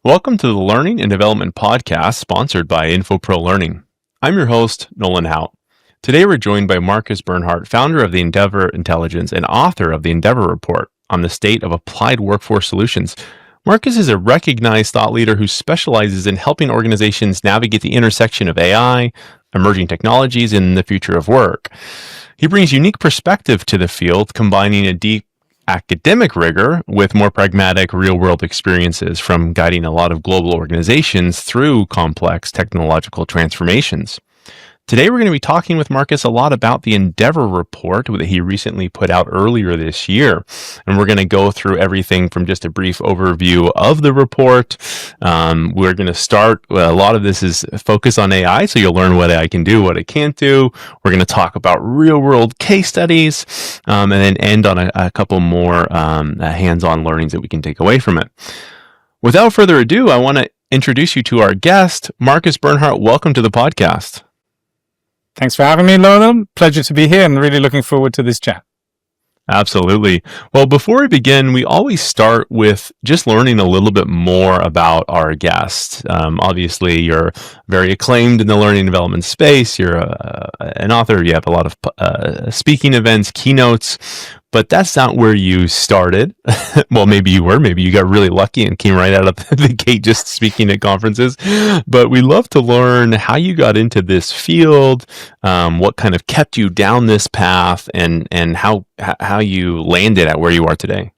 Welcome to the Learning and Development Podcast sponsored by Infopro Learning. I'm your host, Nolan Hout. Today we're joined by Markus Bernhardt, founder of the Endeavor Intelligence and author of the Endeavor Report on the state of applied workforce solutions. Markus is a recognized thought leader who specializes in helping organizations navigate the intersection of AI, emerging technologies, and the future of work. He brings unique perspective to the field, combining a deep academic rigor with more pragmatic real-world experiences from guiding a lot of global organizations through complex technological transformations. Today, we're going to be talking with Markus a lot about the Endeavor Report that he recently put out earlier this year. And we're going to go through everything from just a brief overview of the report. We're going to start, a lot of this is focused on AI, so you'll learn what AI can do, what it can't do. We're going to talk about real-world case studies, and then end on a couple more hands-on learnings that we can take away from it. Without further ado, I want to introduce you to our guest, Markus Bernhardt. Welcome to the podcast. Thanks for having me, Nolan. Pleasure to be here and really looking forward to this chat. Absolutely. Well, before we begin, we always start with just learning a little bit more about our guest. Obviously, you're very acclaimed in the learning and development space. You're an author. You have a lot of speaking events, keynotes, but that's not where you started. Well, maybe you were. Maybe you got really lucky and came right out of the gate just speaking at conferences. But we love to learn how you got into this field, what kind of kept you down this path, and how you landed at where you are today.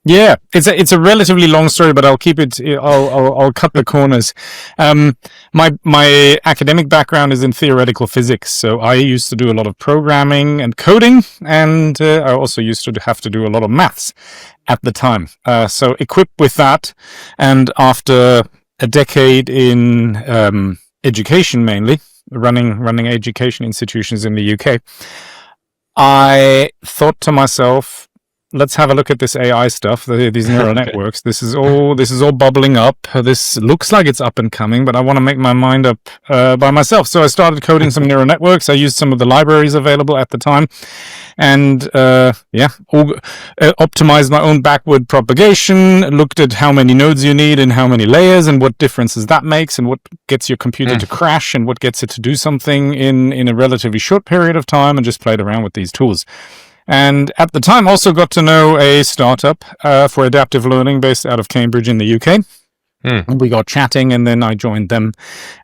Yeah, it's a relatively long story, but I'll keep it. I'll cut the corners. My academic background is in theoretical physics, so I used to do a lot of programming and coding, and I also used to have to do a lot of maths at the time. So equipped with that, and after a decade in education, mainly running education institutions in the UK, I thought to myself, let's have a look at this AI stuff, these neural networks. This is all bubbling up. This looks like it's up and coming, but I want to make my mind up by myself. So I started coding some neural networks. I used some of the libraries available at the time, and optimized my own backward propagation. Looked at how many nodes you need and how many layers, and what differences that makes, and what gets your computer to crash, and what gets it to do something in a relatively short period of time, and just played around with these tools. And at the time, also got to know a startup for adaptive learning based out of Cambridge in the UK. We got chatting, and then I joined them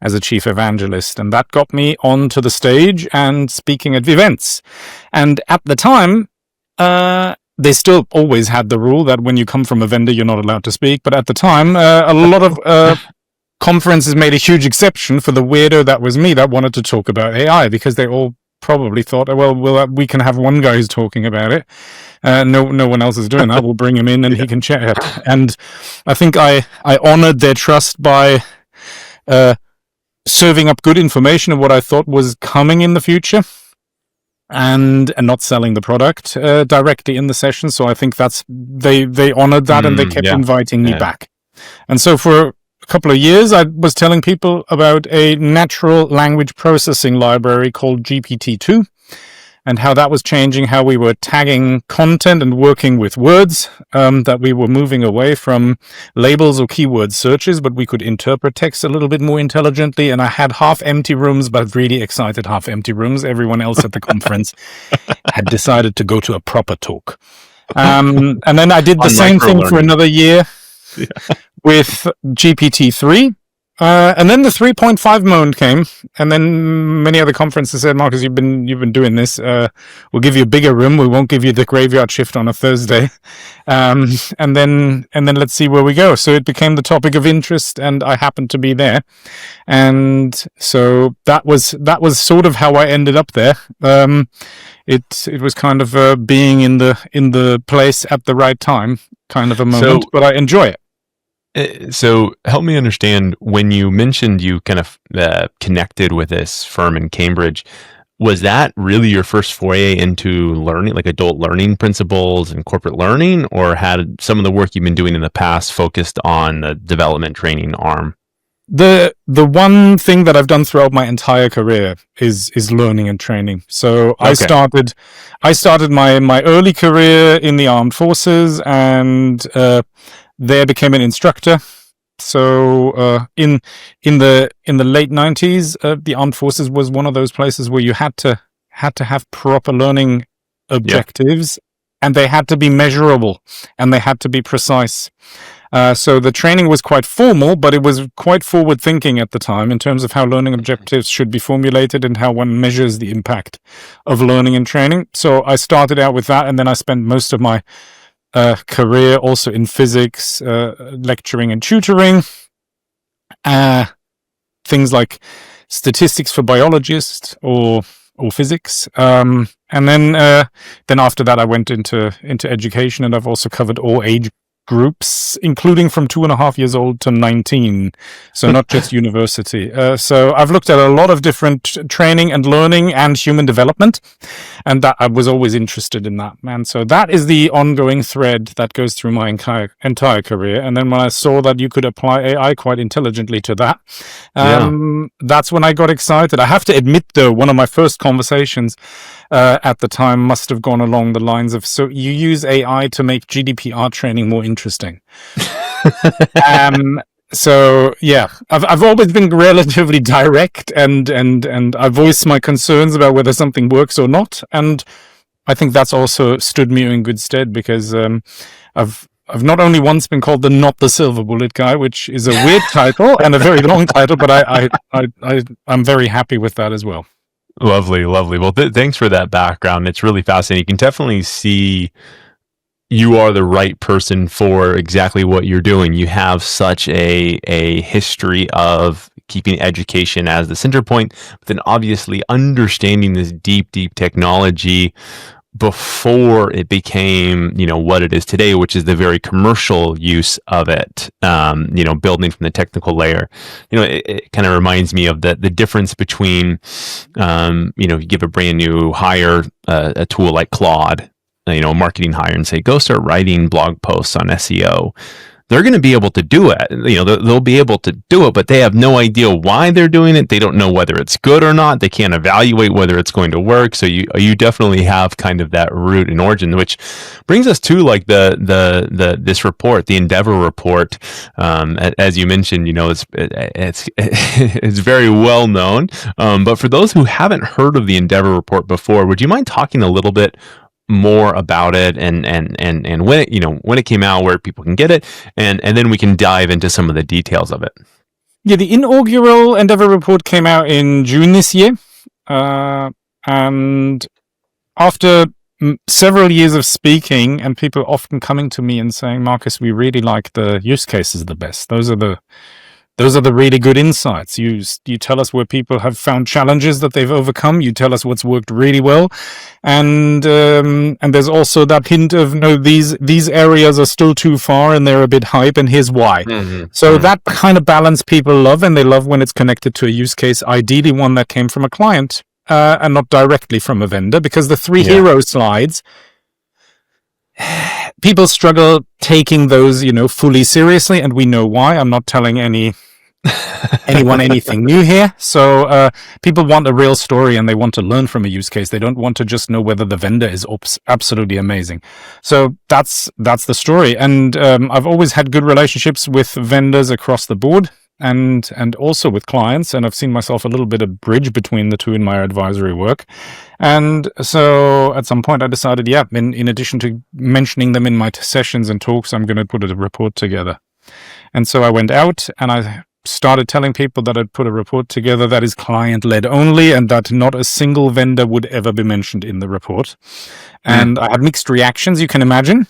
as a chief evangelist. And that got me onto the stage and speaking at events. And at the time, they still always had the rule that when you come from a vendor, you're not allowed to speak. But at the time, a lot of conferences made a huge exception for the weirdo that was me that wanted to talk about AI, because they all probably thought, well, we can have one guy who's talking about it. No one else is doing that. We'll bring him in and he can chat. And I think I honored their trust by serving up good information of what I thought was coming in the future, and not selling the product directly in the session. So I think they honored that, and they kept inviting me back. And so for a couple of years, I was telling people about a natural language processing library called GPT-2, and how that was changing how we were tagging content and working with words, that we were moving away from labels or keyword searches, but we could interpret text a little bit more intelligently. And I had half empty rooms, but really excited half empty rooms. Everyone else at the conference had decided to go to a proper talk. And then I did the same thing for another year. Yeah. With GPT-3, and then the 3.5 moment came, and then many other conferences said, Markus, you've been doing this. We'll give you a bigger room. We won't give you the graveyard shift on a Thursday, and then let's see where we go. So it became the topic of interest, and I happened to be there, and so that was sort of how I ended up there. It was kind of being in the place at the right time, kind of a moment, but I enjoy it. So help me understand, when you mentioned you kind of connected with this firm in Cambridge, was that really your first foray into learning, like adult learning principles and corporate learning, or had some of the work you've been doing in the past focused on the development training arm? The one thing that I've done throughout my entire career is learning and training. So okay. I started my early career in the armed forces, and there became an instructor. So in the late 90s, the armed forces was one of those places where you had to have proper learning objectives, and they had to be measurable and they had to be precise. So the training was quite formal, but it was quite forward thinking at the time in terms of how learning objectives should be formulated and how one measures the impact of learning and training. So I started out with that, and then I spent most of my career also in physics, lecturing and tutoring, things like statistics for biologists or physics, and then after that I went into education, and I've also covered all age groups, including from 2.5 years old to 19, so not just university. So I've looked at a lot of different training and learning and human development, and that I was always interested in that, man. So that is the ongoing thread that goes through my entire career. And then when I saw that you could apply AI quite intelligently to that, that's when I got excited. I have to admit, though, one of my first conversations at the time must have gone along the lines of, so you use AI to make GDPR training more interesting. So yeah, I've always been relatively direct, and I voice my concerns about whether something works or not, and I think that's also stood me in good stead, because I've not only once been called the not the silver bullet guy, which is a weird title and a very long title, but I'm very happy with that as well. Lovely. Well, thanks for that background. It's really fascinating. You can definitely see you are the right person for exactly what you're doing. You have such a history of keeping education as the center point, but then obviously understanding this deep technology before it became, what it is today, which is the very commercial use of it, building from the technical layer. It kind of reminds me of the difference between, you give a brand new hire, a tool like Claude, marketing hire, and say, go start writing blog posts on SEO. They're going to be able to do it. They'll be able to do it, but they have no idea why they're doing it. They don't know whether it's good or not. They can't evaluate whether it's going to work. So you definitely have kind of that root and origin, which brings us to like this report, the Endeavor report. As you mentioned, it's very well known. But for those who haven't heard of the Endeavor report before, would you mind talking a little bit more about it and when it came out, where people can get it, and then we can dive into some of the details of it. Yeah, the inaugural Endeavor report came out in June this year, and after several years of speaking and people often coming to me and saying, Markus, we really like the use cases the best. Those are the really good insights. You tell us where people have found challenges that they've overcome. You tell us what's worked really well, and there's also that hint of, no, these areas are still too far and they're a bit hype, and here's why. So that kind of balance people love, and they love when it's connected to a use case, ideally one that came from a client and not directly from a vendor, because the 3 hero slides, people struggle taking those, fully seriously, and we know why. I'm not telling anyone anything new here. So people want a real story, and they want to learn from a use case. They don't want to just know whether the vendor is absolutely amazing. So that's the story. And I've always had good relationships with vendors across the board, and also with clients, and I've seen myself a little bit of bridge between the two in my advisory work. And so at some point I decided, in addition to mentioning them in my sessions and talks, I'm going to put a report together. And so I went out and I started telling people that I'd put a report together that is client-led only, and that not a single vendor would ever be mentioned in the report. And I had mixed reactions, you can imagine.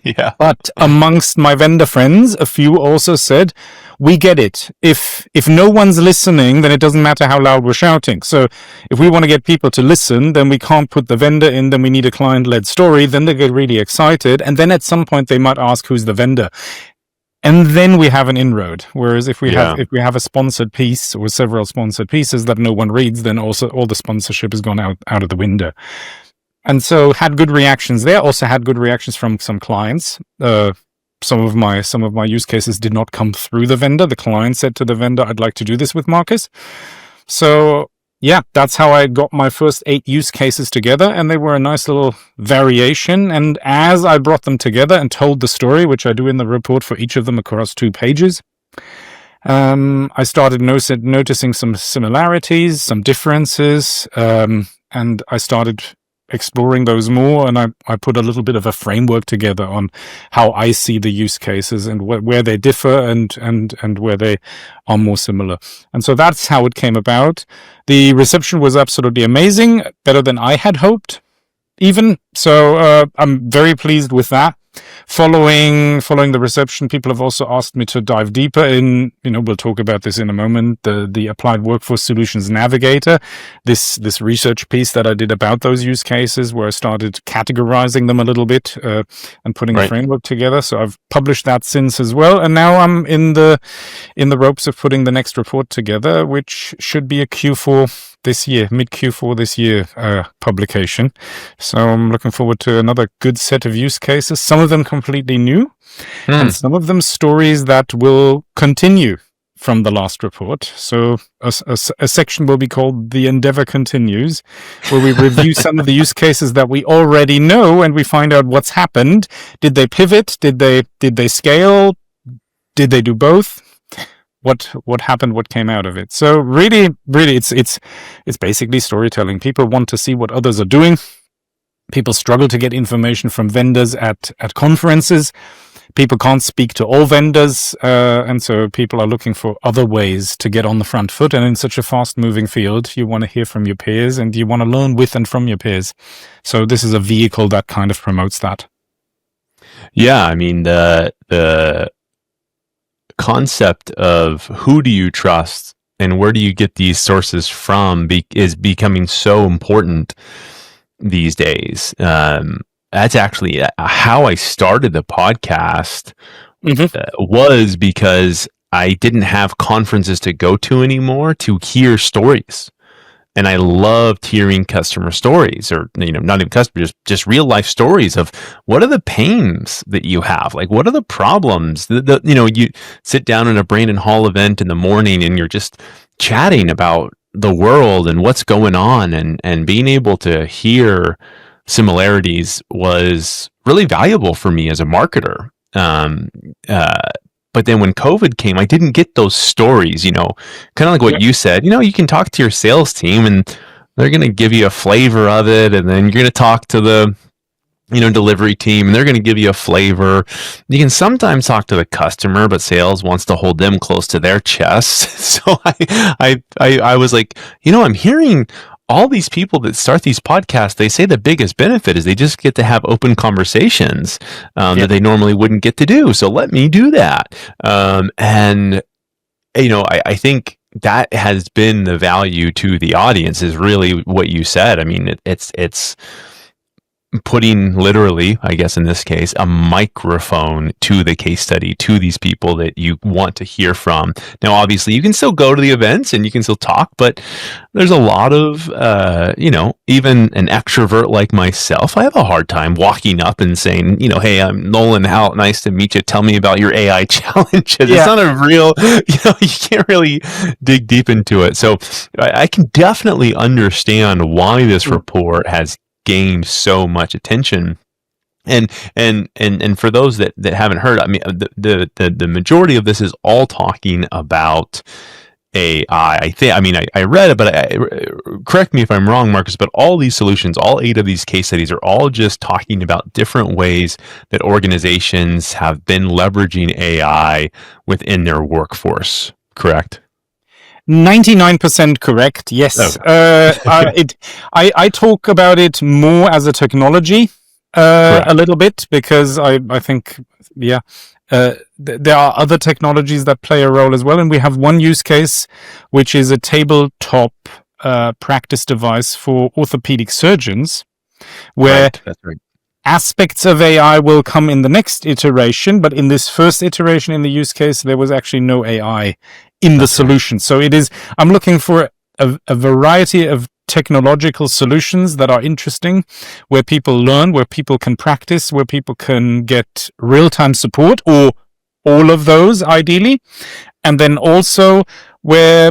Yeah. But amongst my vendor friends, a few also said, we get it. If no one's listening, then it doesn't matter how loud we're shouting. So if we want to get people to listen, then we can't put the vendor in, then we need a client-led story. Then they get really excited. And then at some point they might ask, who's the vendor? And then we have an inroad. Whereas if we have a sponsored piece or several sponsored pieces that no one reads, then also all the sponsorship has gone out of the window. And so had good reactions there. Also had good reactions from some clients. Some of my use cases did not come through the vendor. The client said to the vendor, I'd like to do this with Markus. So yeah, that's how I got my first 8 use cases together, and they were a nice little variation. And as I brought them together and told the story, which I do in the report for each of them across 2 pages, I started noticing some similarities, some differences, and I started exploring those more, and I put a little bit of a framework together on how I see the use cases and where they differ and where they are more similar. And so that's how it came about. The reception was absolutely amazing, better than I had hoped, even. So I'm very pleased with that. Following the reception, people have also asked me to dive deeper in, we'll talk about this in a moment, the Applied Workforce Solutions Navigator, this research piece that I did about those use cases, where I started categorizing them a little bit and putting a framework together. So I've published that since as well, and now I'm in the ropes of putting the next report together, which should be a Q4 this year, mid Q4 this year publication. So I'm looking forward to another good set of use cases, some of them completely new, and some of them stories that will continue from the last report. So a section will be called The Endeavor Continues, where we review some of the use cases that we already know, and we find out what's happened. Did they pivot? Did they scale? Did they do both? What happened, what came out of it. So really it's basically storytelling. People want to see what others are doing. People struggle to get information from vendors at conferences. People can't speak to all vendors, and so people are looking for other ways to get on the front foot. And in such a fast-moving field, you want to hear from your peers and you want to learn with and from your peers. So this is a vehicle that kind of promotes that. Yeah, I mean, the concept of who do you trust and where do you get these sources from is becoming so important these days. That's actually how I started the podcast. Was because I didn't have conferences to go to anymore to hear stories. And I loved hearing customer stories, or, not even customer, just real life stories of what are the pains that you have? Like, what are the problems? You sit down in a Brandon Hall event in the morning and you're just chatting about the world and what's going on, and being able to hear similarities was really valuable for me as a marketer. But then when COVID came, I didn't get those stories, kind of like what you said. You can talk to your sales team and they're going to give you a flavor of it. And then you're going to talk to the, delivery team and they're going to give you a flavor. You can sometimes talk to the customer, but sales wants to hold them close to their chest. So I was like, I'm hearing all these people that start these podcasts, they say the biggest benefit is they just get to have open conversations that they normally wouldn't get to do. So let me do that. I think that has been the value to the audience, is really what you said. I mean, it's putting literally, I guess in this case, a microphone to the case study, to these people that you want to hear from. Now, obviously, you can still go to the events and you can still talk, but there's a lot of, even an extrovert like myself, I have a hard time walking up and saying, hey, I'm Nolan Hout, nice to meet you. Tell me about your AI challenges. Yeah. It's not a real, you can't really dig deep into it. So I can definitely understand why this report has gained so much attention, and for those that haven't heard, I mean, the majority of this is all talking about AI. I read it, but correct me if I'm wrong, Markus, but all these solutions, all 8 of these case studies, are all just talking about different ways that organizations have been leveraging AI within their workforce. Correct? 99% correct. Yes. Okay. I talk about it more as a technology, a little bit, because I think, there are other technologies that play a role as well. And we have one use case, which is a tabletop practice device for orthopedic surgeons, where that's right. Aspects of AI will come in the next iteration, but in this first iteration in the use case, there was actually no AI in the solution. So I'm looking for a variety of technological solutions that are interesting, where people learn, where people can practice, where people can get real-time support, or all of those ideally. And then also where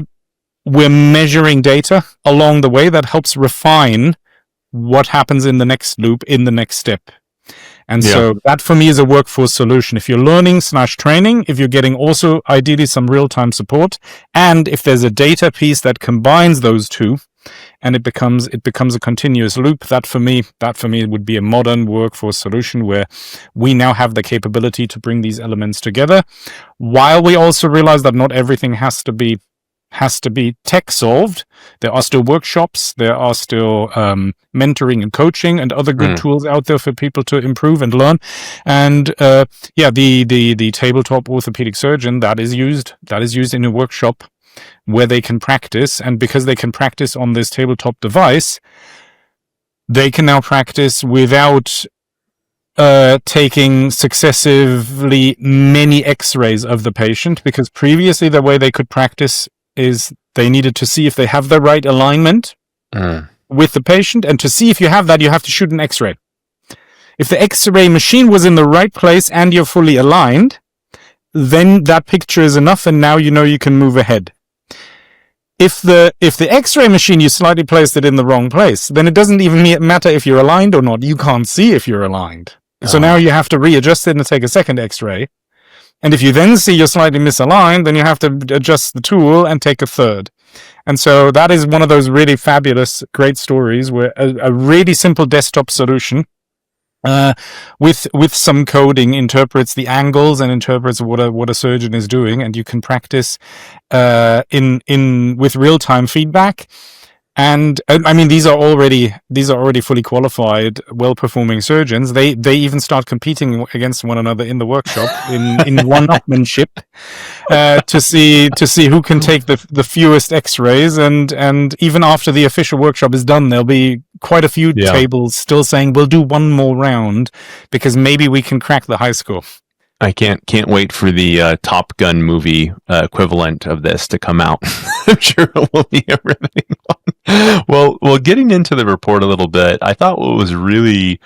we're measuring data along the way that helps refine what happens in the next loop, in the next step. And so that for me is a workforce solution. If you're learning/training, if you're getting also ideally some real-time support, and if there's a data piece that combines those two, and it becomes a continuous loop, that for me would be a modern workforce solution where we now have the capability to bring these elements together, while we also realize that not everything has to be tech solved. There are still workshops, there are still mentoring and coaching and other good tools out there for people to improve and learn. And the tabletop orthopedic surgeon that is used in a workshop where they can practice, and because they can practice on this tabletop device, they can now practice without taking successively many x-rays of the patient, because previously the way they could practice is they needed to see if they have the right alignment with the patient, and to see if you have that, you have to shoot an x-ray. If the x-ray machine was in the right place and you're fully aligned, then that picture is enough, and now you know you can move ahead. If the x-ray machine, you slightly placed it in the wrong place, then it doesn't even matter if you're aligned or not. You can't see if you're aligned. So now you have to readjust it and take a second x-ray. And if you then see you're slightly misaligned, then you have to adjust the tool and take a third. And so that is one of those really fabulous, great stories where a really simple desktop solution with some coding interprets the angles and interprets what a surgeon is doing, and you can practice with real-time feedback. And I mean, these are already fully qualified, well-performing surgeons. They even start competing against one another in the workshop in one-upmanship to see who can take the fewest X-rays. And even after the official workshop is done, there'll be quite a few tables still saying we'll do one more round because maybe we can crack the high score. I can't wait for the Top Gun movie equivalent of this to come out. I'm sure it will be a riveting one. Well, getting into the report a little bit, I thought what was really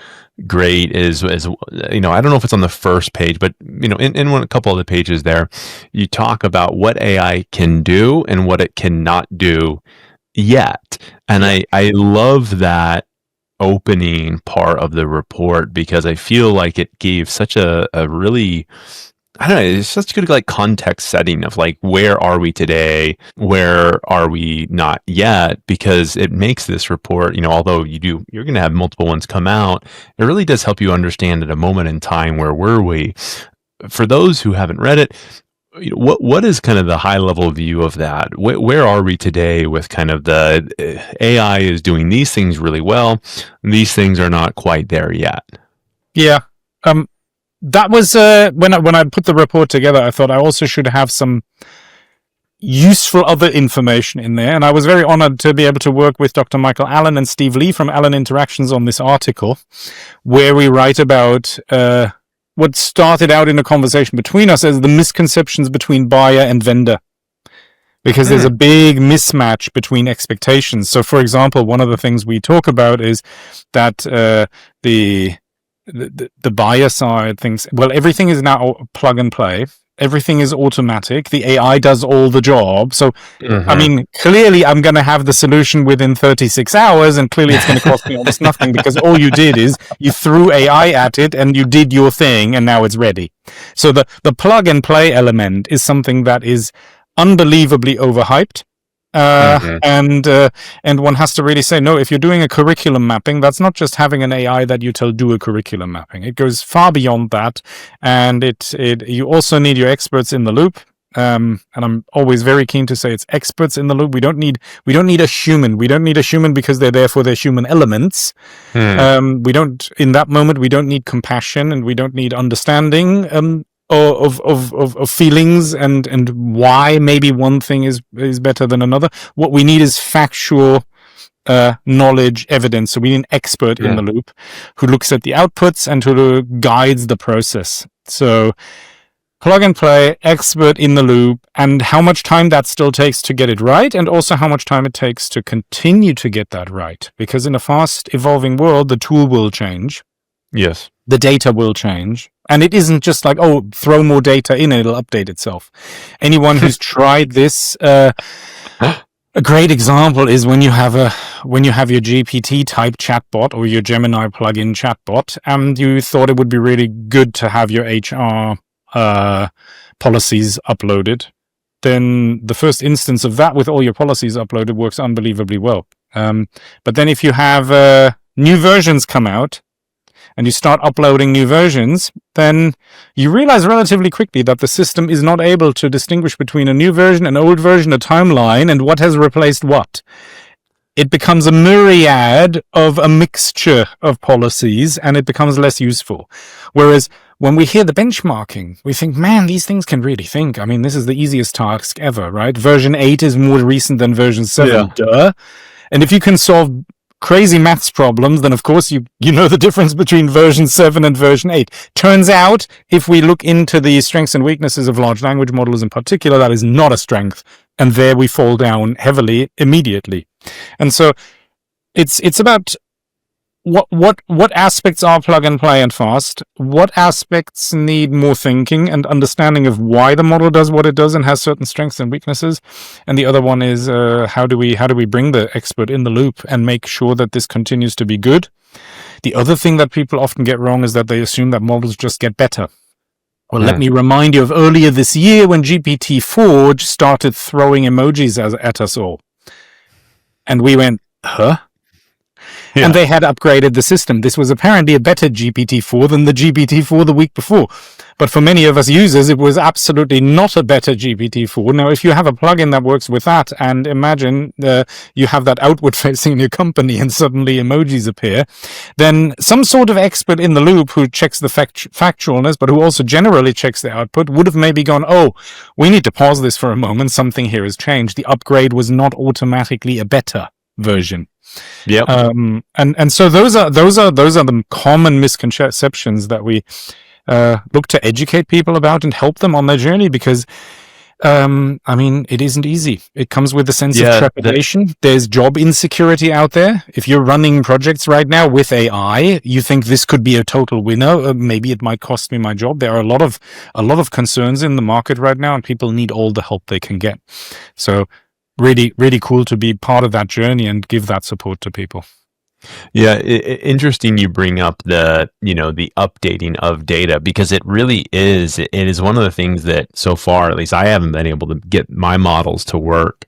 great is I don't know if it's on the first page, but in a couple of the pages there, you talk about what AI can do and what it cannot do yet, and I love that opening part of the report, because I feel like it gave such a really, I don't know, it's such a good like context setting of like, where are we today? Where are we not yet? Because it makes this report, although you're going to have multiple ones come out, it really does help you understand at a moment in time, where were we? For those who haven't read it, what is kind of the high level view of that? Where are we today with kind of the AI is doing these things really well, these things are not quite there yet? Yeah. That was when I put the report together, I thought I also should have some useful other information in there, and I was very honored to be able to work with Dr. Michael Allen and Steve Lee from Allen Interactions on this article, where we write about what started out in a conversation between us as the misconceptions between buyer and vendor. Because there's a big mismatch between expectations. So, for example, one of the things we talk about is that the buyer side thinks, well, everything is now plug and play. Everything is automatic. The AI does all the job. So, I mean, clearly I'm going to have the solution within 36 hours, and clearly it's going to cost me almost nothing, because all you did is you threw AI at it and you did your thing and now it's ready. So the plug and play element is something that is unbelievably overhyped. And one has to really say, no, if you're doing a curriculum mapping, that's not just having an AI that you tell do a curriculum mapping. It goes far beyond that, and you also need your experts in the loop. And I'm always very keen to say it's experts in the loop. We don't need a human. We don't need a human because they're there for their human elements. We don't, in that moment, we don't need compassion, and we don't need understanding of feelings and why maybe one thing is better than another. What we need is factual knowledge, evidence. So we need an expert in the loop who looks at the outputs and who guides the process. So plug and play, expert in the loop, and how much time that still takes to get it right, and also how much time it takes to continue to get that right. Because in a fast evolving world, the tool will change. Yes. The data will change. And it isn't just like, oh, throw more data in and it'll update itself. Anyone who's tried this, A great example is when you have your GPT type chatbot or your Gemini plugin chatbot, and you thought it would be really good to have your HR policies uploaded. Then the first instance of that with all your policies uploaded works unbelievably well. But then if you have new versions come out and you start uploading new versions, then you realize relatively quickly that the system is not able to distinguish between a new version, an old version, a timeline, and what has replaced what. It becomes a myriad of a mixture of policies, and it becomes less useful. Whereas when we hear the benchmarking, we think, man, these things can really think. I mean, this is the easiest task ever, right? Version 8 is more recent than version 7. Yeah. Duh. And if you can solve crazy maths problems, then of course you know the difference between version 7 and version 8. Turns out, if we look into the strengths and weaknesses of large language models in particular, that is not a strength. And there we fall down heavily immediately. And so it's about what aspects are plug and play and fast, what aspects need more thinking and understanding of why the model does what it does and has certain strengths and weaknesses, and the other one is how do we bring the expert in the loop and make sure that this continues to be good. The other thing that people often get wrong is that they assume that models just get better. Well, let me remind you of earlier this year when GPT-4 started throwing emojis at us all, and we went, huh? Yeah. And they had upgraded the system. This was apparently a better GPT-4 than the GPT-4 the week before. But for many of us users, it was absolutely not a better GPT-4. Now, if you have a plugin that works with that, and imagine you have that outward facing in your company and suddenly emojis appear, then some sort of expert in the loop who checks the factualness, but who also generally checks the output, would have maybe gone, oh, we need to pause this for a moment. Something here has changed. The upgrade was not automatically a better version. Yep. And so those are the common misconceptions that we look to educate people about and help them on their journey, because I mean, it isn't easy. It comes with a sense of trepidation. There's job insecurity out there. If you're running projects right now with AI, you think this could be a total winner. Maybe it might cost me my job. There are a lot of concerns in the market right now, and people need all the help they can get. So really, really cool to be part of that journey and give that support to people. Yeah, interesting you bring up the updating of data, because it really is. It is one of the things that so far, at least I haven't been able to get my models to work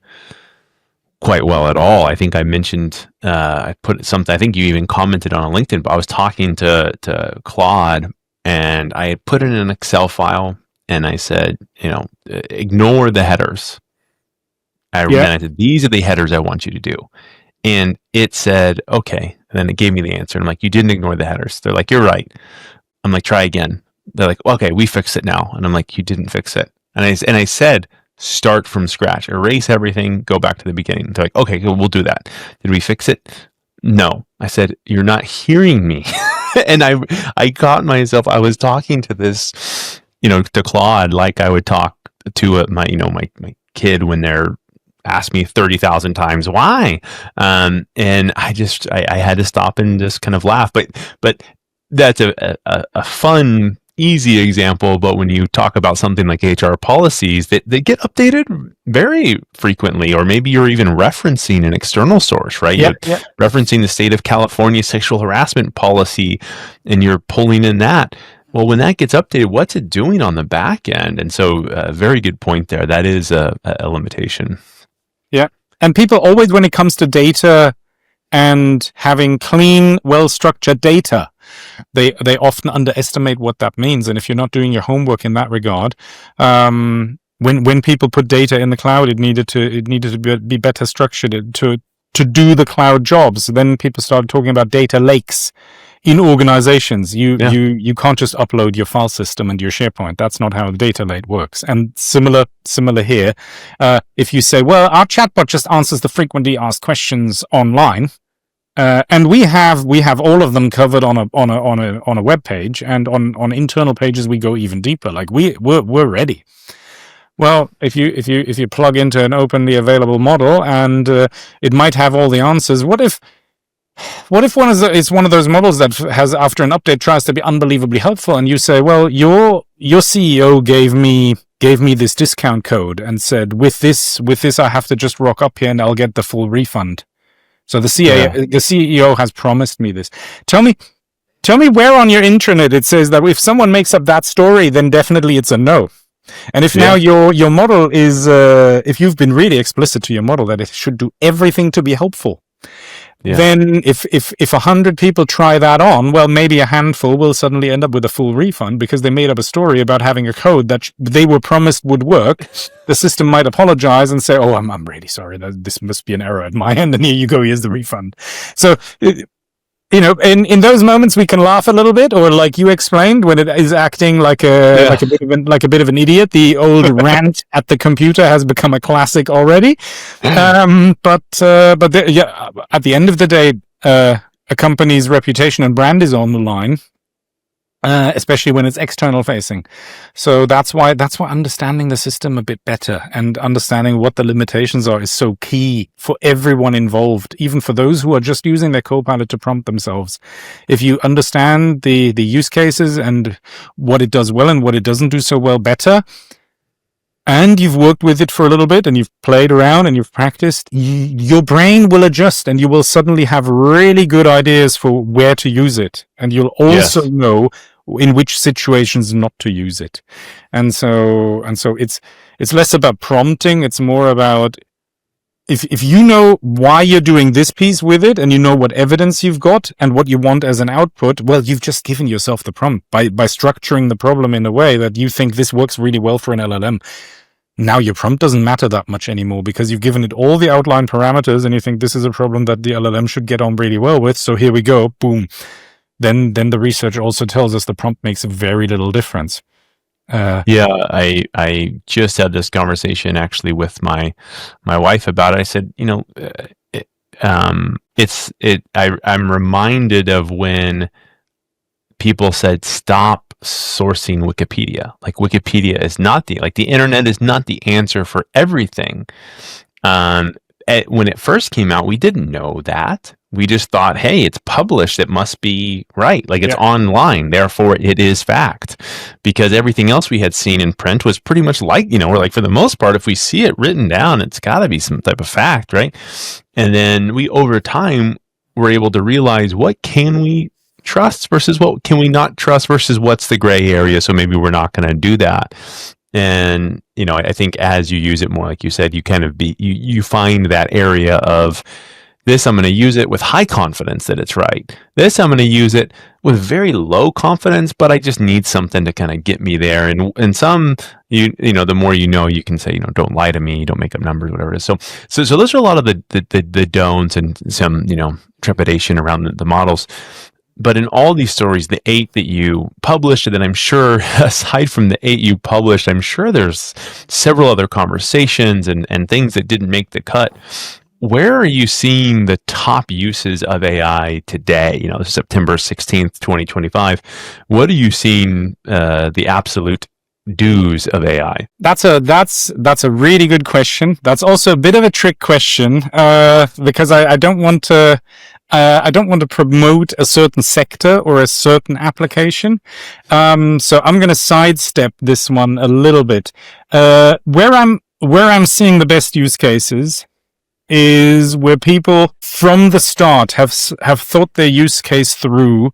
quite well at all. I think I mentioned, I put something, I think you even commented on LinkedIn, but I was talking to Claude, and I had put in an Excel file, and I said, ignore the headers. I said, these are the headers I want you to do. And it said, okay. And then it gave me the answer. And I'm like, you didn't ignore the headers. They're like, you're right. I'm like, try again. They're like, okay, we fixed it now. And I'm like, you didn't fix it. And I said, start from scratch, erase everything, go back to the beginning. They're like, okay, we'll do that. Did we fix it? No. I said, you're not hearing me. And I caught myself. I was talking to this, to Claude, like I would talk to my kid when they're asked me 30,000 times why, and I had to stop and just kind of laugh. But that's a fun, easy example. But when you talk about something like HR policies, that they get updated very frequently, or maybe you're even referencing an external source, right? You're referencing the state of California sexual harassment policy, and you're pulling in that. Well, when that gets updated, what's it doing on the back end? And so, very good point there. That is a limitation. Yeah. And people always, when it comes to data and having clean, well-structured data, they often underestimate what that means. And if you're not doing your homework in that regard, when people put data in the cloud, it needed to be better structured to do the cloud jobs. Then people started talking about data lakes in organizations. You can't just upload your file system and your SharePoint. That's not how the data lake works. And similar here. If you say, well, our chatbot just answers the frequently asked questions online, and we have all of them covered on a web page, and on internal pages we go even deeper. Like we're ready. Well, if you plug into an openly available model and it might have all the answers, what if it's one of those models that has, after an update, tries to be unbelievably helpful, and you say, well, your CEO gave me gave me this discount code and said, with this, I have to just rock up here and I'll get the full refund. So the CEO has promised me this. Tell me where on your intranet it says that if someone makes up that story, then definitely it's a no. And if now your model is, if you've been really explicit to your model that it should do everything to be helpful, then if 100 people try that on, well, maybe a handful will suddenly end up with a full refund because they made up a story about having a code that they were promised would work. The system might apologize and say, "Oh, I'm really sorry. This must be an error at my end, and here you go. Here's the refund." So, in those moments we can laugh a little bit, or like you explained, when it is acting like a bit of an idiot. The old rant at the computer has become a classic already. But at the end of the day, a company's reputation and brand is on the line. Especially when it's external facing. So that's why understanding the system a bit better and understanding what the limitations are is so key for everyone involved, even for those who are just using their Copilot to prompt themselves. If you understand the use cases and what it does well and what it doesn't do so well better, and you've worked with it for a little bit and you've played around and you've practiced, your brain will adjust and you will suddenly have really good ideas for where to use it. And you'll also know in which situations not to use it. And so it's less about prompting. It's more about if you know why you're doing this piece with it and you know what evidence you've got and what you want as an output, well, you've just given yourself the prompt by structuring the problem in a way that you think this works really well for an LLM. Now your prompt doesn't matter that much anymore because you've given it all the outline parameters and you think this is a problem that the LLM should get on really well with. So here we go. Boom. Then the research also tells us the prompt makes very little difference. I just had this conversation actually with my wife about it. I said, I'm reminded of when people said stop sourcing Wikipedia. Like Wikipedia is not the internet is not the answer for everything. When it first came out, we didn't know that. We just thought, hey, it's published, it must be right. Like it's online, therefore it is fact. Because everything else we had seen in print was pretty much like, we're like, for the most part, if we see it written down, it's got to be some type of fact, right? And then we, over time, were able to realize what can we trust versus what can we not trust versus what's the gray area. So maybe we're not going to do that. And, I think as you use it more, like you said, you kind of you find that area of this, I'm going to use it with high confidence that it's right. This, I'm going to use it with very low confidence, but I just need something to kind of get me there. And some, the more you can say, don't lie to me, don't make up numbers, whatever it is. So those are a lot of the don'ts and some, trepidation around the models. But in all these stories, the 8 that you published, and then I'm sure, aside from the 8 you published, I'm sure there's several other conversations and things that didn't make the cut. Where are you seeing the top uses of AI today? September 16th, 2025. What are you seeing the absolute do's of AI? That's a really good question. That's also a bit of a trick question because I don't want to promote a certain sector or a certain application. So I'm going to sidestep this one a little bit. Where I'm seeing the best use cases is where people from the start have thought their use case through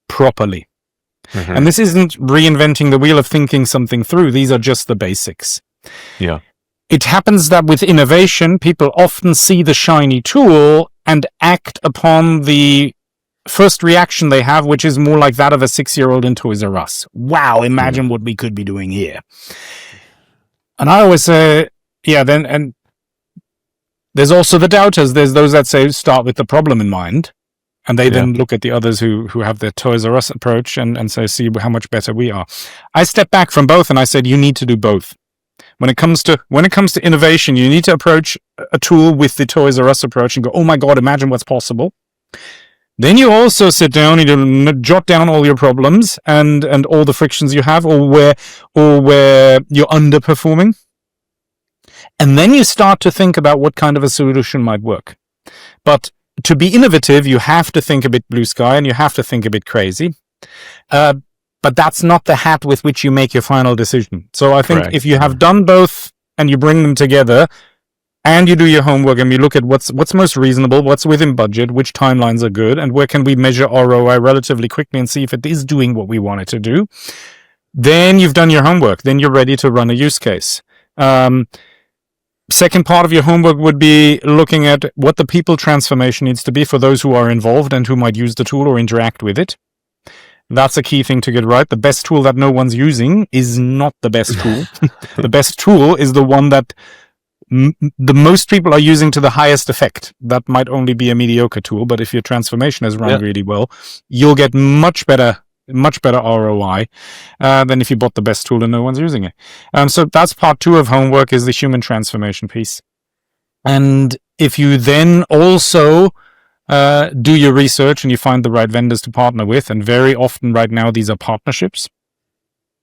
properly. Mm-hmm. And this isn't reinventing the wheel of thinking something through. These are just the basics. Yeah. It happens that with innovation, people often see the shiny tool and act upon the first reaction they have, which is more like that of a 6-year-old in Toys R Us. Wow, imagine what we could be doing here. And I always say, and there's also the doubters. There's those that say, start with the problem in mind. And they then look at the others who have their Toys R Us approach and say, see how much better we are. I step back from both and I said, you need to do both. When it comes to innovation, you need to approach a tool with the Toys R Us approach and go, oh my God, imagine what's possible. Then you also sit down and you jot down all your problems and all the frictions you have or where you're underperforming. And then you start to think about what kind of a solution might work. But to be innovative, you have to think a bit blue sky and you have to think a bit crazy. but that's not the hat with which you make your final decision. So I think Correct. if you have done both and you bring them together and you do your homework and you look at what's most reasonable, what's within budget, which timelines are good, and where can we measure ROI relatively quickly and see if it is doing what we want it to do, then you've done your homework. Then you're ready to run a use case. Second part of your homework would be looking at what the people transformation needs to be for those who are involved and who might use the tool or interact with it. That's a key thing to get right. The best tool that no one's using is not the best tool. The best tool is the one that the most people are using to the highest effect. That might only be a mediocre tool, but if your transformation is run really well, you'll get much better ROI than if you bought the best tool and no one's using it. So that's part 2 of homework, is the human transformation piece. And if you then also do your research and you find the right vendors to partner with, and very often right now these are partnerships.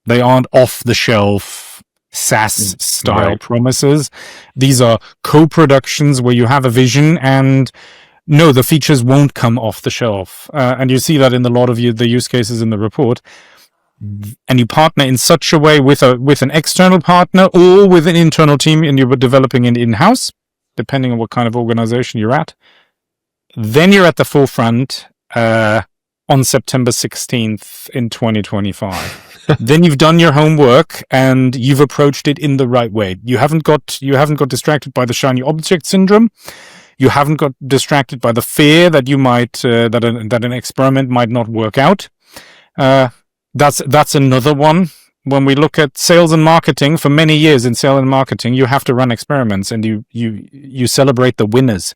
They aren't off-the-shelf SaaS style promises. These are co-productions where you have a vision and no, the features won't come off the shelf. And you see that in a lot of the use cases in the report. And you partner in such a way with an external partner or with an internal team, and you're developing it in-house, depending on what kind of organization you're at. Then you're at the forefront on September 16th in 2025. Then you've done your homework and you've approached it in the right way. You haven't got distracted by the shiny object syndrome. You haven't got distracted by the fear that you might that an experiment might not work out. That's another one. When we look at sales and marketing, for many years in sales and marketing, you have to run experiments and you celebrate the winners.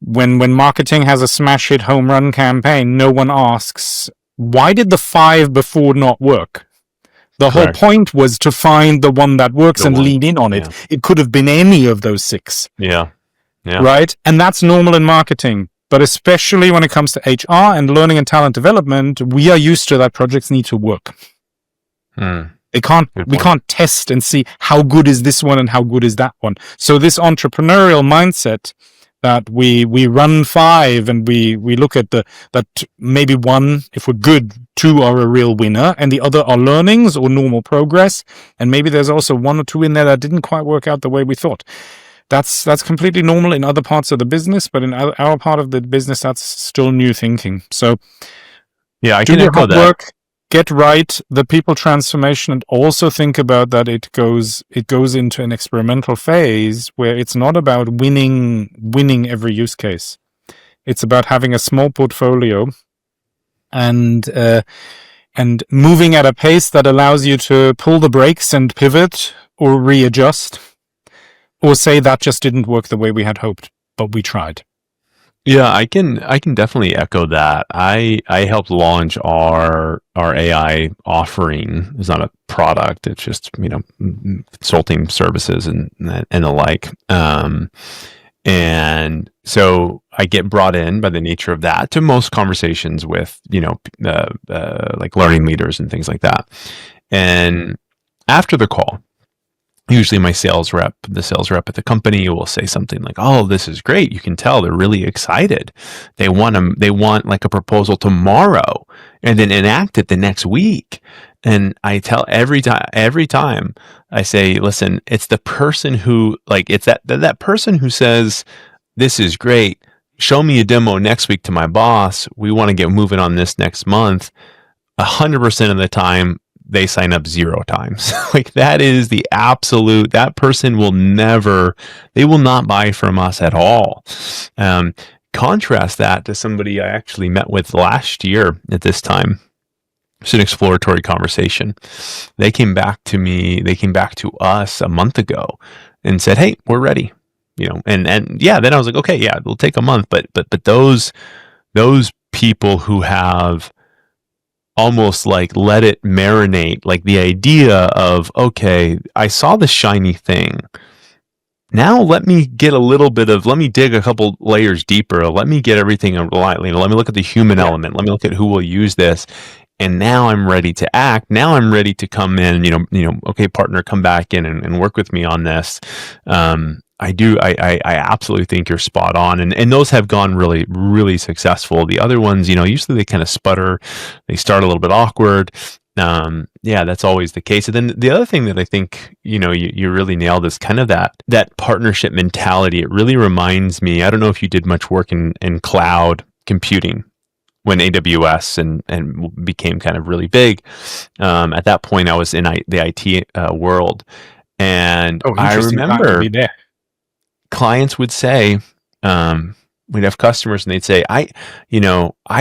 When marketing has a smash hit home run campaign, no one asks, why did the 5 before not work? The whole point was to find the one that works and lean in on it. Yeah. It could have been any of those 6. Yeah. Right? And that's normal in marketing. But especially when it comes to HR and learning and talent development, we are used to that projects need to work. We can't test and see how good is this one and how good is that one. So this entrepreneurial mindset that we run 5 and we look at that maybe 1, if we're good, 2 are a real winner and the other are learnings or normal progress. And maybe there's also 1 or 2 in there that didn't quite work out the way we thought. That's completely normal in other parts of the business, but in our part of the business, that's still new thinking. So I can echo that. Get right the people transformation, and also think about that it goes into an experimental phase where it's not about winning every use case. It's about having a small portfolio and moving at a pace that allows you to pull the brakes and pivot or readjust, or say that just didn't work the way we had hoped, but we tried. Yeah, I can definitely echo that. I helped launch our AI offering. It's not a product; it's just consulting services and the like. And so I get brought in by the nature of that to most conversations with like learning leaders and things like that. And after the call, usually my the sales rep at the company will say something like, "Oh, this is great. You can tell they're really excited. They want like a proposal tomorrow and then enact it the next week." And I tell every time I say, "Listen, it's the person who it's that person who says, 'This is great. Show me a demo next week to my boss. We want to get moving on this next month." 100% of the time, they sign up 0 times. That is the absolute, that person they will not buy from us at all. Contrast that to somebody I actually met with last year at this time. It's an exploratory conversation. They came back to us a month ago and said, "Hey, we're ready." Then I was like, okay, yeah, it'll take a month, but those people who have almost let it marinate, the idea of, okay, I saw the shiny thing. Now let me dig a couple layers deeper. Let me get everything lightly. Let me look at the human element. Let me look at who will use this. And now I'm ready to act. Now I'm ready to come in, okay, partner, come back in and work with me on this. I absolutely think you're spot on. And those have gone really, really successful. The other ones, usually they kind of sputter. They start a little bit awkward. Yeah, that's always the case. And then the other thing that I think, you really nailed is kind of that partnership mentality. It really reminds me, I don't know if you did much work in cloud computing when AWS and became kind of really big. At that point, I was in the IT world. And I remember clients would say, we'd have customers and they'd say, I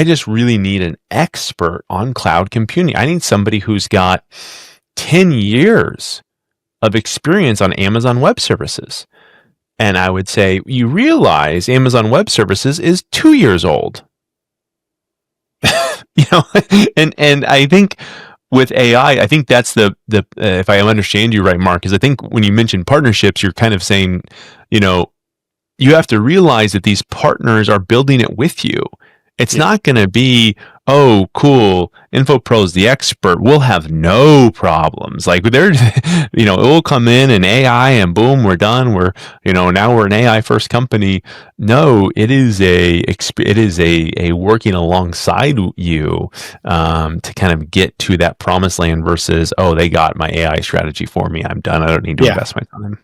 just really need an expert on cloud computing. I need somebody who's got 10 years of experience on Amazon Web Services. And I would say, you realize Amazon Web Services is 2 years old. And I think with AI, I think that's the if I understand you right, Mark, is I think when you mention partnerships, you're kind of saying, you have to realize that these partners are building it with you. It's not going to be, oh, cool, Infopro's the expert, we'll have no problems. Like they're, it will come in and AI and boom, we're done. We're, now we're an AI first company. No, it is a working alongside you to kind of get to that promised land versus, oh, they got my AI strategy for me. I'm done. I don't need to invest my time.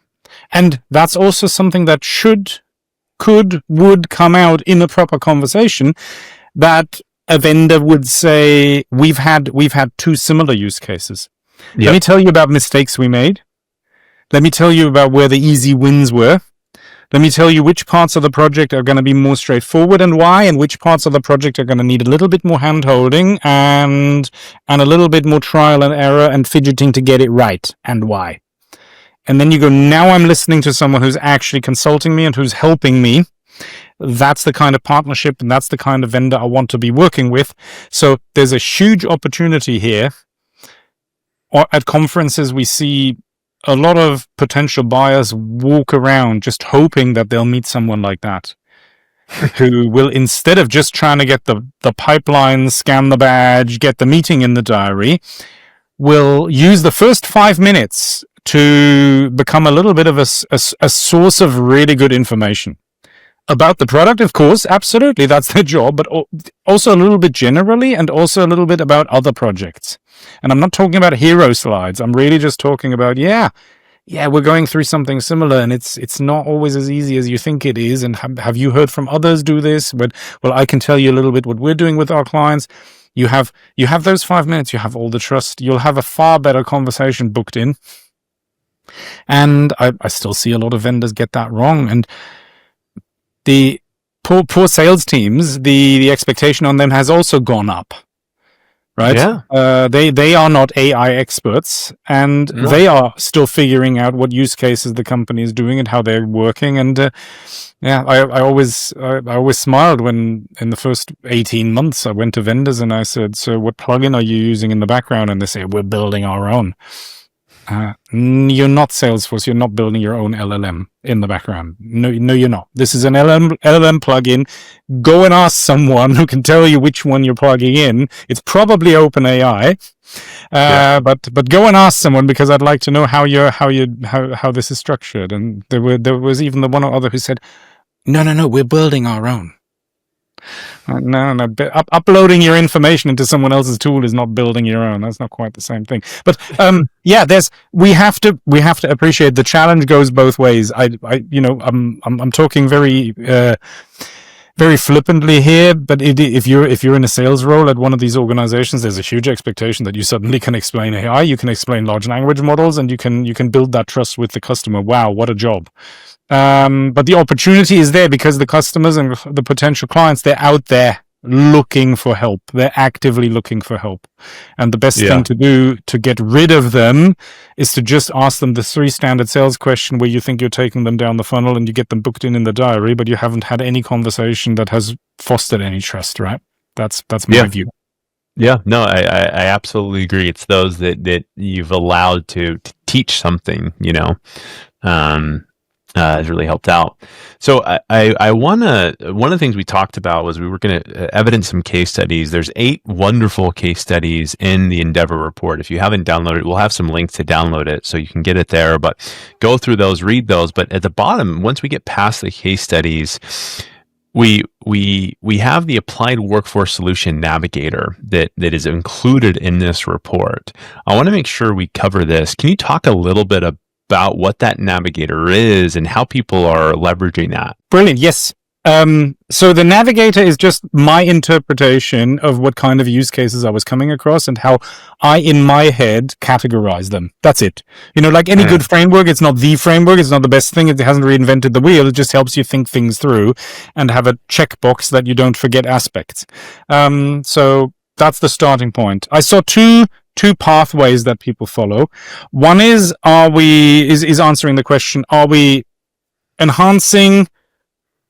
And that's also something that would come out in a proper conversation, that a vendor would say, we've had 2 similar use cases. Let me tell you about mistakes we made. Let me tell you about where the easy wins were. Let me tell you which parts of the project are going to be more straightforward and why, and which parts of the project are going to need a little bit more hand-holding and a little bit more trial and error and fidgeting to get it right, and why. And then you go, now I'm listening to someone who's actually consulting me and who's helping me. That's the kind of partnership and that's the kind of vendor I want to be working with. So there's a huge opportunity here. At conferences, we see a lot of potential buyers walk around just hoping that they'll meet someone like that, who will, instead of just trying to get the pipeline, scan the badge, get the meeting in the diary, will use the first 5 minutes to become a little bit of a source of really good information about the product. Of course, absolutely, that's their job, but also a little bit generally and also a little bit about other projects. And I'm not talking about hero slides. I'm really just talking about, we're going through something similar and it's not always as easy as you think it is. And have you heard from others do this? But, well, I can tell you a little bit what we're doing with our clients. You have those 5 minutes, you have all the trust, you'll have a far better conversation booked in. And I still see a lot of vendors get that wrong. And the poor sales teams, the expectation on them has also gone up, right? Yeah. They are not AI experts, and they are still figuring out what use cases the company is doing and how they're working. And I always smiled when in the first 18 months I went to vendors and I said, so what plugin are you using in the background? And they say, we're building our own. You're not Salesforce. You're not building your own LLM in the background. No, you're not. This is an LLM plugin. Go and ask someone who can tell you which one you're plugging in. It's probably OpenAI, but go and ask someone, because I'd like to know how this is structured. And there was even the one or other who said, no, we're building our own. No. Uploading your information into someone else's tool is not building your own. That's not quite the same thing. But we have to appreciate the challenge goes both ways. I'm talking very very flippantly here, but if you're in a sales role at one of these organizations, there's a huge expectation that you suddenly can explain AI, you can explain large language models, and you can build that trust with the customer. Wow, what a job. But the opportunity is there because the customers and the potential clients, they're out there looking for help. They're actively looking for help. And the best thing to do to get rid of them is to just ask them the 3 standard sales question where you think you're taking them down the funnel and you get them booked in the diary, but you haven't had any conversation that has fostered any trust, right? That's my view. Yeah, no, I absolutely agree. It's those that you've allowed to teach something, has really helped out. So I one of the things we talked about was we were going to evidence some case studies. There's 8 wonderful case studies in the Endeavor report. If you haven't downloaded it, we'll have some links to download it so you can get it there, but go through those, read those. But at the bottom, once we get past the case studies, we have the applied workforce solution Navigator that is included in this report. I want to make sure we cover this. Can you talk a little bit about what that Navigator is and how people are leveraging that? Brilliant. Yes. So the Navigator is just my interpretation of what kind of use cases I was coming across and how I, in my head, categorize them. That's it. Like any good framework, it's not the framework. It's not the best thing. It hasn't reinvented the wheel. It just helps you think things through and have a checkbox that you don't forget aspects. So that's the starting point. I saw two pathways that people follow. One is answering the question, are we enhancing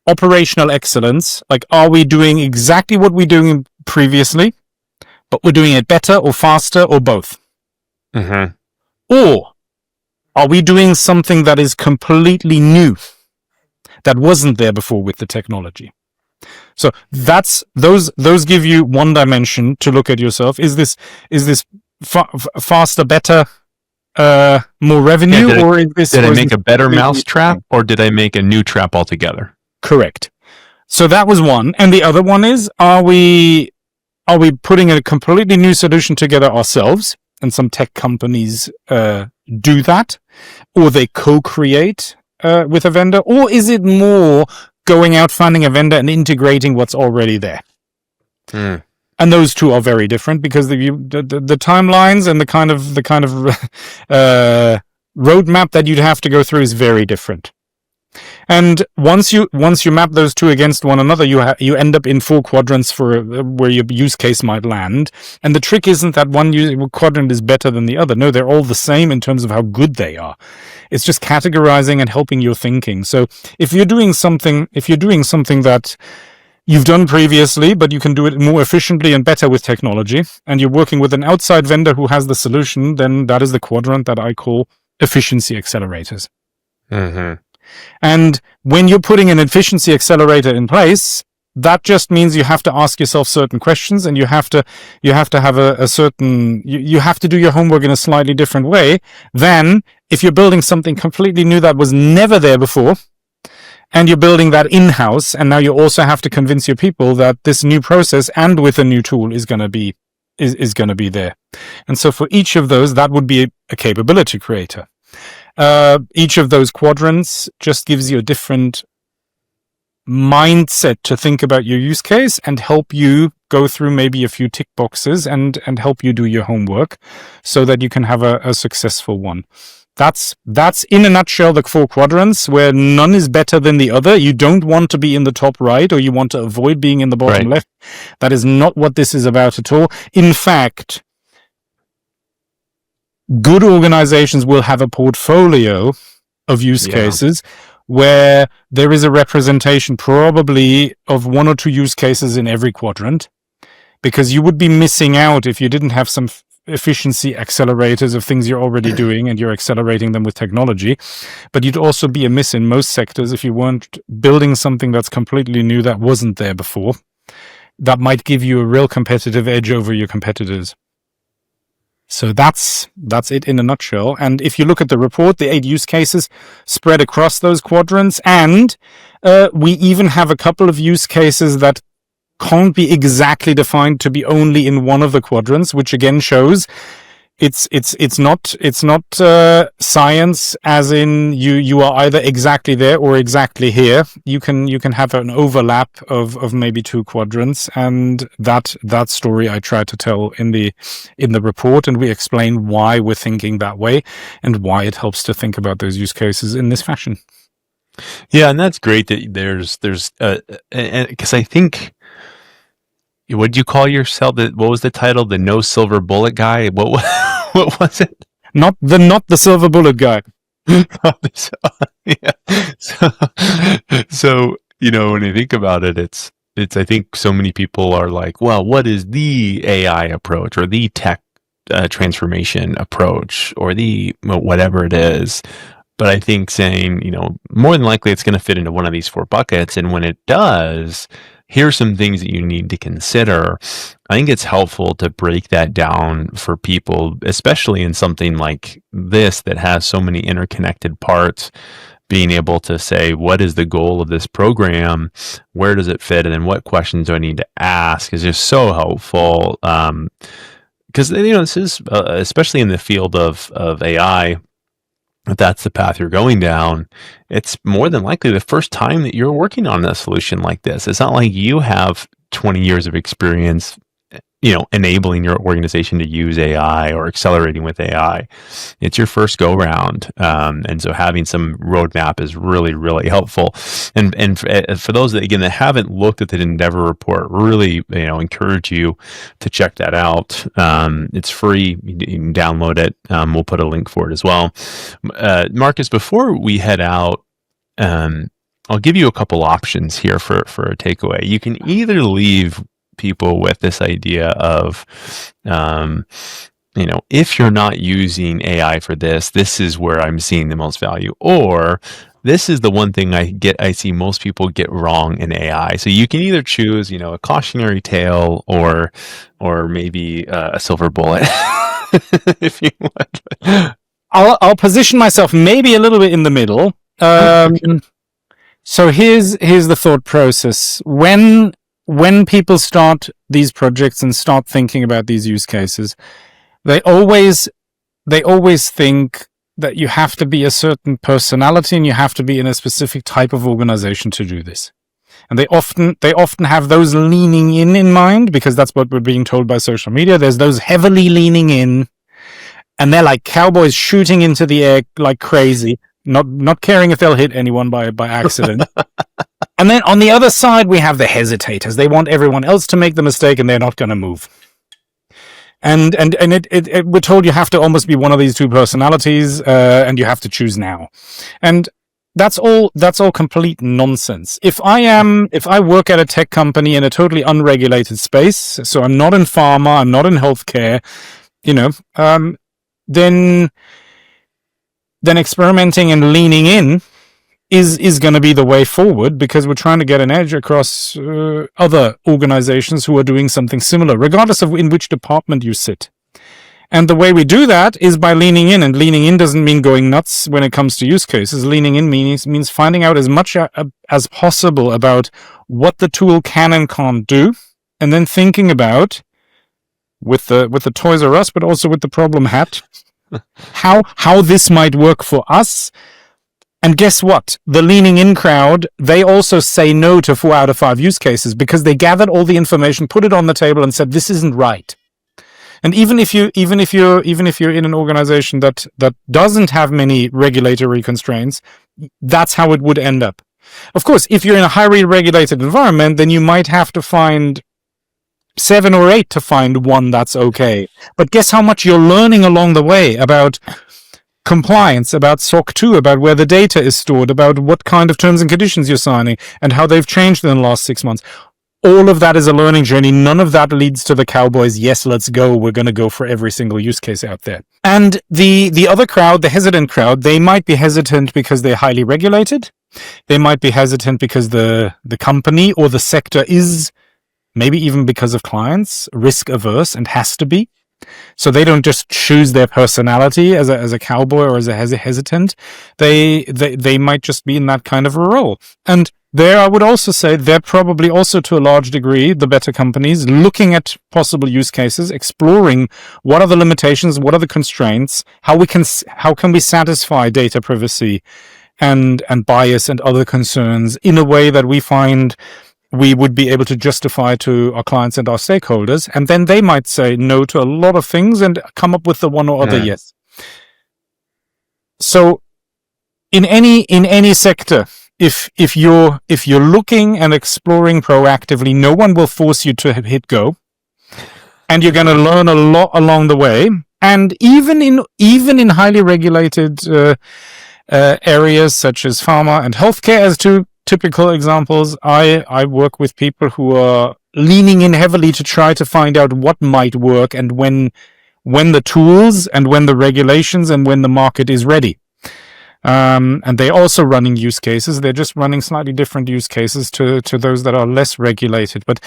operational excellence? Like, are we doing exactly what we're doing previously, but we're doing it better or faster or both? Mm-hmm. Or are we doing something that is completely new that wasn't there before with the technology? So those give you one dimension to look at yourself. Is this faster, better, more revenue, or is this? Did I make a better mousetrap, or did I make a new trap altogether? Correct. So that was one. And the other one is, are we putting a completely new solution together ourselves? And some tech companies do that, or they co-create with a vendor, or is it more going out, finding a vendor and integrating what's already there? And those two are very different because the timelines and the kind of roadmap that you'd have to go through is very different. And once you map those two against one another, you end up in 4 quadrants for where your use case might land. And the trick isn't that one quadrant is better than the other. No, they're all the same in terms of how good they are. It's just categorizing and helping your thinking. So if you're doing something that you've done previously, but you can do it more efficiently and better with technology, and you're working with an outside vendor who has the solution, then that is the quadrant that I call efficiency accelerators. Mm-hmm. And when you're putting an efficiency accelerator in place, that just means you have to ask yourself certain questions, and you have to have a certain, you have to do your homework in a slightly different way than if you're building something completely new that was never there before, and you're building that in-house, and now you also have to convince your people that this new process and with a new tool is going to be there. And so for each of those, that would be a capability creator. Each of those quadrants just gives you a different mindset to think about your use case and help you go through maybe a few tick boxes and help you do your homework so that you can have a successful one. That's in a nutshell the 4 quadrants, where none is better than the other. You don't want to be in the top right, or you want to avoid being in the bottom left. That is not what this is about at all. In fact, good organizations will have a portfolio of use cases where there is a representation probably of 1 or 2 use cases in every quadrant, because you would be missing out if you didn't have some efficiency accelerators of things you're already doing and you're accelerating them with technology. But you'd also be amiss in most sectors if you weren't building something that's completely new that wasn't there before. That might give you a real competitive edge over your competitors. So that's it in a nutshell. And if you look at the report, the 8 use cases spread across those quadrants, and we even have a couple of use cases that can't be exactly defined to be only in one of the quadrants, which again shows it's not science as in you are either exactly there or exactly here. You can have an overlap of maybe 2 quadrants, and that story I try to tell in the report, and we explain why we're thinking that way and why it helps to think about those use cases in this fashion. Yeah, and that's great that there's because I think, what'd you call yourself? What was the title? The no silver bullet guy? What was it? Not the silver bullet guy. Yeah. So when you think about it, it's I think so many people are like, well, what is the AI approach or the tech transformation approach or the whatever it is? But I think saying, more than likely it's going to fit into one of these 4 buckets. And when it does, here's some things that you need to consider. I think it's helpful to break that down for people, especially in something like this that has so many interconnected parts, being able to say, what is the goal of this program? Where does it fit? And then what questions do I need to ask is just so helpful. Because, this is, especially in the field of AI, if that's the path you're going down, it's more than likely the first time that you're working on a solution like this. It's not like you have 20 years of experience, enabling your organization to use AI or accelerating with AI. It's your first go round. And so having some roadmap is really, really helpful. And for those that haven't looked at the Endeavor report, really, encourage you to check that out. It's free. You can download it. We'll put a link for it as well. Markus, before we head out, I'll give you a couple options here for a takeaway. You can either leave people with this idea of, if you're not using AI for this, this is where I'm seeing the most value, or this is the one thing I see most people get wrong in AI. So you can either choose, a cautionary tale or maybe a silver bullet, if you want. I'll position myself maybe a little bit in the middle. So here's the thought process. When people start these projects and start thinking about these use cases, they always think that you have to be a certain personality and you have to be in a specific type of organization to do this. And they often have those leaning in mind, because that's what we're being told by social media. There's those heavily leaning in, and they're like cowboys shooting into the air like crazy, not caring if they'll hit anyone by accident. And then on the other side, we have the hesitators. They want everyone else to make the mistake, and they're not going to move. And we're told you have to almost be one of these two personalities, and you have to choose now. And that's all complete nonsense. If I work at a tech company in a totally unregulated space, so I'm not in pharma, I'm not in healthcare, then experimenting and leaning in is going to be the way forward, because we're trying to get an edge across other organizations who are doing something similar, regardless of in which department you sit. And the way we do that is by leaning in, and leaning in doesn't mean going nuts when it comes to use cases. Leaning in means finding out as much as possible about what the tool can and can't do, and then thinking about, with the Toys R Us, but also with the problem hat, how this might work for us. And guess what? The leaning in crowd, they also say no to 4 out of 5 use cases, because they gathered all the information, put it on the table, and said this isn't right. And even if you're in an organization that doesn't have many regulatory constraints, that's how it would end up. Of course, if you're in a highly regulated environment, then you might have to find 7 or 8 to find one that's okay. But guess how much you're learning along the way about compliance, about SOC 2, about where the data is stored, about what kind of terms and conditions you're signing, and how they've changed in the last 6 months. All of that is a learning journey. None of that leads to the cowboys, yes, let's go, we're going to go for every single use case out there. And the other crowd, the hesitant crowd, they might be hesitant because they're highly regulated. They might be hesitant because the company or the sector is, maybe even because of clients, risk averse and has to be. So they don't just choose their personality as a cowboy or as a hesitant. They might just be in that kind of a role. And there, I would also say they're probably also, to a large degree, the better companies, looking at possible use cases, exploring what are the limitations, what are the constraints, how can we satisfy data privacy and bias and other concerns in a way that we find we would be able to justify to our clients and our stakeholders. And then they might say no to a lot of things and come up with the one or other yes. So in any sector, if you're looking and exploring proactively, no one will force you to hit go, and you're going to learn a lot along the way. And even in highly regulated areas such as pharma and healthcare, as two typical examples, I work with people who are leaning in heavily to try to find out what might work, and when the tools and when the regulations and when the market is ready. And they're also running use cases. They're just running slightly different use cases to those that are less regulated. But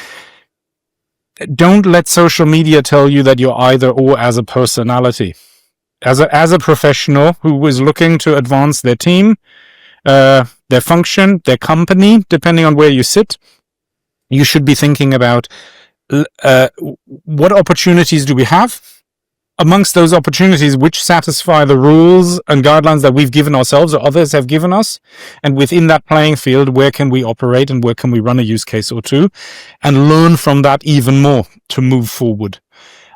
don't let social media tell you that you're either or as a personality. As a professional who is looking to advance their team their function, their company, depending on where you sit. You should be thinking about what opportunities do we have? Amongst those opportunities, which satisfy the rules and guidelines that we've given ourselves or others have given us? And within that playing field, where can we operate and where can we run a use case or two and learn from that even more to move forward?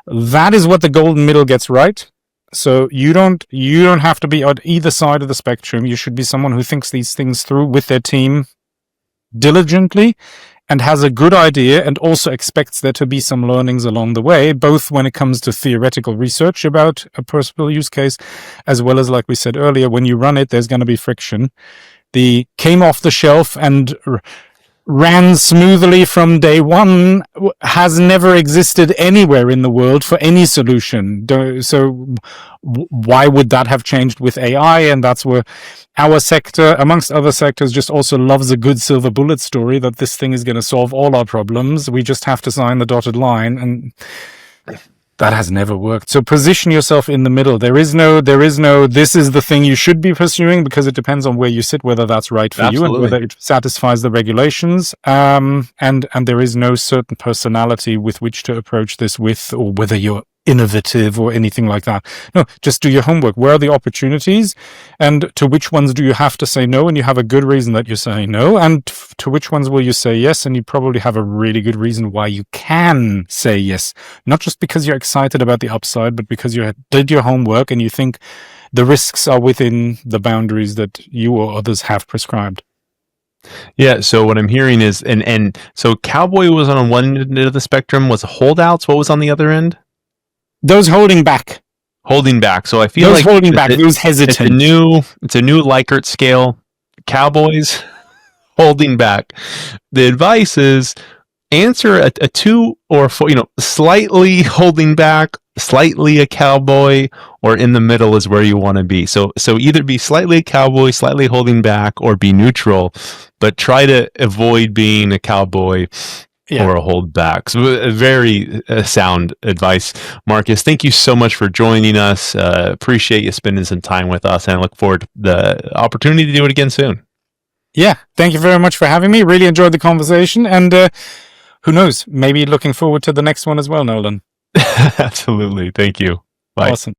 That is what the golden middle gets right. So you don't have to be on either side of the spectrum. You should be someone who thinks these things through with their team diligently and has a good idea and also expects there to be some learnings along the way, both when it comes to theoretical research about a possible use case, as well as, like we said earlier, when you run it, there's going to be friction. The came off the shelf and ran smoothly from day one has never existed anywhere in the world for any solution. So why would that have changed with AI? And that's where our sector, amongst other sectors, just also loves a good silver bullet story that this thing is going to solve all our problems. We just have to sign the dotted line, and that has never worked. So position yourself in the middle. There is no, this is the thing you should be pursuing, because it depends on where you sit, whether that's right for you and whether it satisfies the regulations. And there is no certain personality with which to approach this with, or whether you're innovative or anything like that. No, just do your homework. Where are the opportunities, and to which ones do you have to say no, and you have a good reason that you're saying no, and to which ones will you say yes, and you probably have a really good reason why you can say yes, not just because you're excited about the upside, but because you did your homework and you think the risks are within the boundaries that you or others have prescribed. Yeah, so what I'm hearing is, and so Cowboy was on one end of the spectrum, was holdouts. What was on the other end? Those holding back. Holding back. So I feel those like holding back, those hesitant. It's a new Likert scale. Cowboys holding back. The advice is answer a 2 or 4, slightly holding back, slightly a cowboy, or in the middle is where you want to be. So either be slightly a cowboy, slightly holding back, or be neutral, but try to avoid being a cowboy or a hold back. So very sound advice. Markus, thank you so much for joining us. Appreciate you spending some time with us, and I look forward to the opportunity to do it again soon. Yeah, thank you very much for having me. Really enjoyed the conversation, and who knows, maybe looking forward to the next one as well, Nolan. Absolutely. Thank you. Bye. Awesome.